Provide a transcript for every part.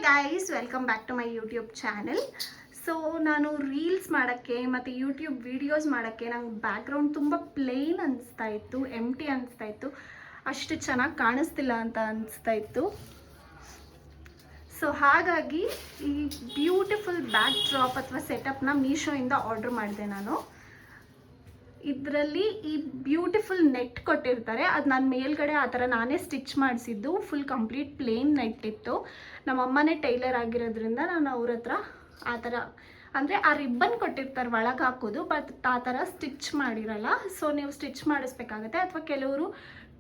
Guys, welcome back to my YouTube channel. So ನಾನು reels ಮಾಡೋಕ್ಕೆ ಮತ್ತು ಯೂಟ್ಯೂಬ್ ವೀಡಿಯೋಸ್ ಮಾಡೋಕ್ಕೆ ನಂಗೆ ಬ್ಯಾಕ್ಗ್ರೌಂಡ್ ತುಂಬ ಪ್ಲೇನ್ ಅನಿಸ್ತಾ ಇತ್ತು, ಎಂಟಿ ಅನಿಸ್ತಾ ಇತ್ತು, ಅಷ್ಟು ಚೆನ್ನಾಗಿ ಕಾಣಿಸ್ತಿಲ್ಲ ಅಂತ ಅನಿಸ್ತಾ ಇತ್ತು. ಸೊ ಹಾಗಾಗಿ ಈ ಬ್ಯೂಟಿಫುಲ್ ಬ್ಯಾಕ್ ಡ್ರಾಪ್ ಅಥವಾ ಸೆಟಪ್ನ ಮೀಶೋಯಿಂದ ಆರ್ಡ್ರ್ ಮಾಡಿದೆ ನಾನು. ಇದರಲ್ಲಿ ಈ ಬ್ಯೂಟಿಫುಲ್ ನೆಟ್ ಕೊಟ್ಟಿರ್ತಾರೆ, ಅದು ನಾನು ಮೇಲ್ಗಡೆ ಆ ಥರ ನಾನೇ ಸ್ಟಿಚ್ ಮಾಡಿಸಿದ್ದು. ಫುಲ್ ಕಂಪ್ಲೀಟ್ ಪ್ಲೇನ್ ನೆಟ್ ಇತ್ತು. ನಮ್ಮ ಅಮ್ಮನೇ ಟೈಲರ್ ಆಗಿರೋದ್ರಿಂದ ನಾನು ಅವ್ರ ಹತ್ರ ಆ ಥರ ಅಂದರೆ ಆ ರಿಬ್ಬನ್ ಕೊಟ್ಟಿರ್ತಾರೆ ಒಳಗೆ ಹಾಕೋದು, ಬಟ್ ಆ ಥರ ಸ್ಟಿಚ್ ಮಾಡಿರಲ್ಲ. ಸೊ ನೀವು ಸ್ಟಿಚ್ ಮಾಡಿಸ್ಬೇಕಾಗತ್ತೆ, ಅಥವಾ ಕೆಲವರು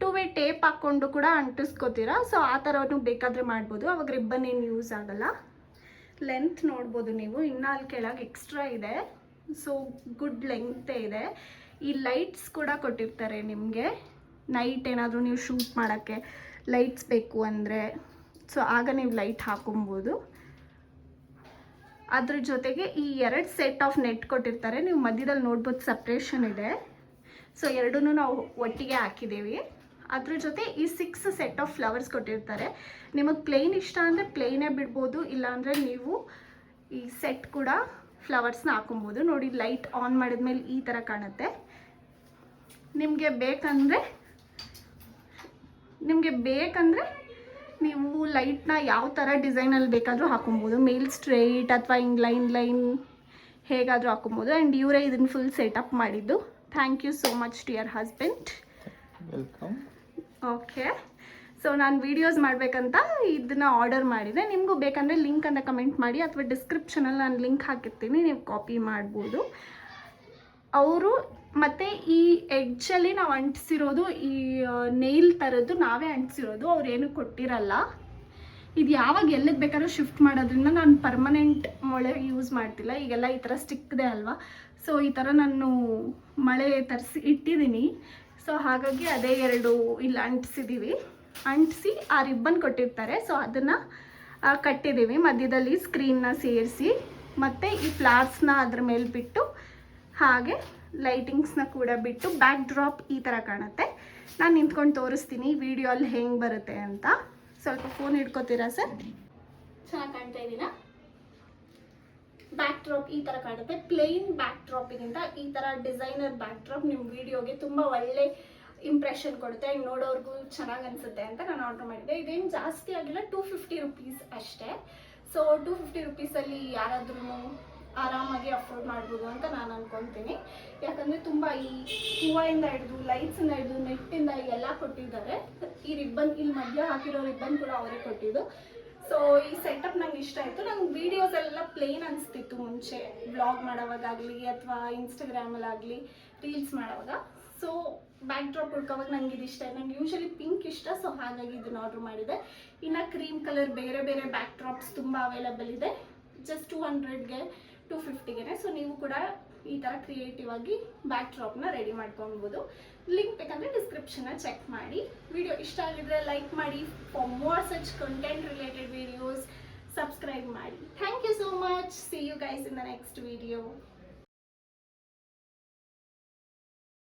2 ವೇ ಟೇಪ್ ಹಾಕ್ಕೊಂಡು ಕೂಡ ಅಂಟಿಸ್ಕೋತೀರಾ. ಸೊ ಆ ಥರನೂ ಬೇಕಾದರೆ ಮಾಡ್ಬೋದು, ಅವಾಗ ರಿಬ್ಬನ್ ಏನು ಯೂಸ್ ಆಗಲ್ಲ. ಲೆಂತ್ ನೋಡ್ಬೋದು ನೀವು, ಇನ್ನೂ ಅಲ್ಲಿ ಕೆಳಗೆ ಎಕ್ಸ್ಟ್ರಾ ಇದೆ. ಸೊ ಗುಡ್ ಲೆಂತೇ ಇದೆ. ಈ ಲೈಟ್ಸ್ ಕೂಡ ಕೊಟ್ಟಿರ್ತಾರೆ ನಿಮಗೆ, ನೈಟ್ ಏನಾದರೂ ನೀವು ಶೂಟ್ ಮಾಡೋಕ್ಕೆ ಲೈಟ್ಸ್ ಬೇಕು ಅಂದರೆ ಸೊ ಆಗ ನೀವು ಲೈಟ್ ಹಾಕೊಬೋದು. ಅದ್ರ ಜೊತೆಗೆ ಈ 2 ಸೆಟ್ ಆಫ್ ನೆಟ್ ಕೊಟ್ಟಿರ್ತಾರೆ, ನೀವು ಮಧ್ಯದಲ್ಲಿ ನೋಡ್ಬೋದು ಸಪ್ರೇಷನ್ ಇದೆ. ಸೊ ಎರಡನ್ನೂ ನಾವು ಒಟ್ಟಿಗೆ ಹಾಕಿದ್ದೀವಿ. ಅದ್ರ ಜೊತೆ ಈ 6 ಸೆಟ್ ಆಫ್ ಫ್ಲವರ್ಸ್ ಕೊಟ್ಟಿರ್ತಾರೆ. ನಿಮಗೆ ಪ್ಲೇನ್ ಇಷ್ಟ ಅಂದರೆ ಪ್ಲೇನೇ ಬಿಡ್ಬೋದು, ಇಲ್ಲಾಂದರೆ ನೀವು ಈ ಸೆಟ್ ಕೂಡ ಫ್ಲವರ್ಸ್ನ ಹಾಕೊಬೋದು. ನೋಡಿ, ಲೈಟ್ ಆನ್ ಮಾಡಿದ್ಮೇಲೆ ಈ ಥರ ಕಾಣುತ್ತೆ. ನಿಮಗೆ ಬೇಕಂದರೆ ನೀವು ಲೈಟ್ನ ಯಾವ ಥರ ಡಿಸೈನಲ್ಲಿ ಬೇಕಾದರೂ ಹಾಕೊಬೋದು. ಮೇಲ್ ಸ್ಟ್ರೈಟ್ ಅಥವಾ ಹಿಂಗೆ ಲೈನ್ ಹೇಗಾದರೂ ಹಾಕೊಬೋದು. ಆ್ಯಂಡ್ ಇವರೇ ಇದನ್ನು ಫುಲ್ ಸೆಟಪ್ ಮಾಡಿದ್ದು. Thank you so much dear husband. Welcome. Okay, so ನಾನು ವೀಡಿಯೋಸ್ ಮಾಡಬೇಕಂತ ಇದನ್ನು ಆರ್ಡರ್ ಮಾಡಿದೆ. ನಿಮಗೂ ಬೇಕಂದರೆ ಲಿಂಕ್ ಅಂತ ಕಮೆಂಟ್ ಮಾಡಿ, ಅಥವಾ ಡಿಸ್ಕ್ರಿಪ್ಷನಲ್ಲಿ ನಾನು ಲಿಂಕ್ ಹಾಕಿರ್ತೀನಿ, ನೀವು ಕಾಪಿ ಮಾಡ್ಬೋದು. ಅವರು ಮತ್ತು ಈ ಎಡ್ಜಲ್ಲಿ ನಾವು ಅಂಟಿಸಿರೋದು ಈ ನೇಲ್ ಥರದ್ದು ನಾವೇ ಅಂಟಿಸಿರೋದು, ಅವ್ರೇನು ಕೊಟ್ಟಿರಲ್ಲ. ಇದು ಯಾವಾಗ ಎಲ್ಲಿಗೆ ಬೇಕಾದ್ರೂ ಶಿಫ್ಟ್ ಮಾಡೋದ್ರಿಂದ ನಾನು ಪರ್ಮನೆಂಟ್ ಮೊಳೆ ಯೂಸ್ ಮಾಡ್ತಿಲ್ಲ. ಈಗೆಲ್ಲ ಈ ಥರ ಸ್ಟಿಕ್ದೆ ಅಲ್ವಾ, ಸೊ ಈ ಥರ ನಾನು ಮಳೆ ತರಿಸಿ ಇಟ್ಟಿದ್ದೀನಿ. ಸೊ ಹಾಗಾಗಿ ಅದೇ 2 ಇಲ್ಲಿ ಅಂಟಿಸಿದ್ದೀವಿ. ಅಂಟಿಸಿ ಆ ರಿಬ್ಬನ್ ಕೊಟ್ಟಿರ್ತಾರೆ, ಸೊ ಅದನ್ನು ಕಟ್ಟಿದ್ದೀವಿ ಮಧ್ಯದಲ್ಲಿ ಸ್ಕ್ರೀನ್ನ ಸೇರಿಸಿ. ಮತ್ತು ಈ ಫ್ಲವರ್ಸ್ನ ಅದ್ರ ಮೇಲೆ ಬಿಟ್ಟು, ಹಾಗೆ ಲೈಟಿಂಗ್ಸ್ನ ಕೂಡ ಬಿಟ್ಟು ಬ್ಯಾಕ್ ಡ್ರಾಪ್ ಈ ಥರ ಕಾಣುತ್ತೆ. ನಾನು ನಿಂತ್ಕೊಂಡು ತೋರಿಸ್ತೀನಿ ವಿಡಿಯೋ ಅಲ್ಲಿ ಹೆಂಗೆ ಬರುತ್ತೆ ಅಂತ. ಸ್ವಲ್ಪ ಫೋನ್ ಹಿಡ್ಕೋತೀರಾ ಸರ್? ಚೆನ್ನಾಗಿ ಕಾಣ್ತಾ ಇದ್ದೀನಾ? ಬ್ಯಾಕ್ ಡ್ರಾಪ್ ಈ ಥರ ಕಾಣುತ್ತೆ. ಪ್ಲೇನ್ ಬ್ಯಾಕ್ ಡ್ರಾಪಿಗಿಂತ ಈ ಥರ ಡಿಸೈನರ್ ಬ್ಯಾಕ್ ಡ್ರಾಪ್ ನಿಮ್ಮ ವಿಡಿಯೋಗೆ ತುಂಬ ಒಳ್ಳೆ ಇಂಪ್ರೆಷನ್ ಕೊಡುತ್ತೆ, ಆ್ಯಂಡ್ ನೋಡೋರ್ಗೂ ಚೆನ್ನಾಗಿ ಅನಿಸುತ್ತೆ ಅಂತ ನಾನು ಆರ್ಡರ್ ಮಾಡಿದ್ದೆ. ಇದೇನು ಜಾಸ್ತಿ ಆಗಿಲ್ಲ, 250 ರುಪೀಸ್ ಅಷ್ಟೇ. ಸೊ 250 ರುಪೀಸಲ್ಲಿ ಯಾರಾದ್ರೂ ಆರಾಮಾಗಿ ಅಫೋರ್ಡ್ ಮಾಡ್ಬೋದು ಅಂತ ನಾನು ಅನ್ಕೊತೀನಿ. ಯಾಕಂದರೆ ತುಂಬ ಈ ಹೂವಿಂದ ಹಿಡಿದು ಲೈಟ್ಸಿಂದ ಹಿಡಿದು ನೆಟ್ಟಿಂದ ಎಲ್ಲ ಕೊಟ್ಟಿದ್ದಾರೆ. ಈ ರಿಬ್ಬನ್ ಇಲ್ಲಿ ಮಧ್ಯ ಹಾಕಿರೋ ರಿಬ್ಬನ್ ಕೂಡ ಅವರೇ ಕೊಟ್ಟಿದ್ದು. ಸೊ ಈ ಸೆಟಪ್ ನಂಗೆ ಇಷ್ಟ ಆಯಿತು. ನಂಗೆ ವೀಡಿಯೋಸ್ ಎಲ್ಲ ಪ್ಲೇನ್ ಅನಿಸ್ತಿತ್ತು ಮುಂಚೆ, ವ್ಲಾಗ್ ಮಾಡೋವಾಗಲಿ ಅಥವಾ ಇನ್ಸ್ಟಾಗ್ರಾಮಲ್ಲಾಗಲಿ ರೀಲ್ಸ್ ಮಾಡೋವಾಗ. ಸೊ ಬ್ಯಾಕ್ ಡ್ರಾಪ್ ಹುಡ್ಕೋವಾಗ ನಂಗೆ ಇದು ಇಷ್ಟ. ನಂಗೆ ಯೂಶಲಿ ಪಿಂಕ್ ಇಷ್ಟ, ಸೊ ಹಾಗಾಗಿ ಇದನ್ನು ಆರ್ಡ್ರ್ ಮಾಡಿದೆ. ಇನ್ನು ಕ್ರೀಮ್ ಕಲರ್ ಬೇರೆ ಬೇರೆ ಬ್ಯಾಕ್ ಡ್ರಾಪ್ಸ್ ತುಂಬ ಅವೈಲಬಲ್ ಇದೆ, ಜಸ್ಟ್ 200ಗೆ 250ಗೆ. ಸೊ ನೀವು ಕೂಡ ಈ ಥರ ಕ್ರಿಯೇಟಿವ್ ಆಗಿ ಬ್ಯಾಕ್ ಡ್ರಾಪ್ನ ರೆಡಿ ಮಾಡ್ಕೊಬೋದು. ಲಿಂಕ್ ಬೇಕಂದರೆ ಡಿಸ್ಕ್ರಿಪ್ಷನ್ನ ಚೆಕ್ ಮಾಡಿ. ವಿಡಿಯೋ ಇಷ್ಟ ಆಗಿದ್ರೆ ಲೈಕ್ ಮಾಡಿ. For more such content related videos subscribe ಮಾಡಿ. Thank you so much. See you guys in the next video.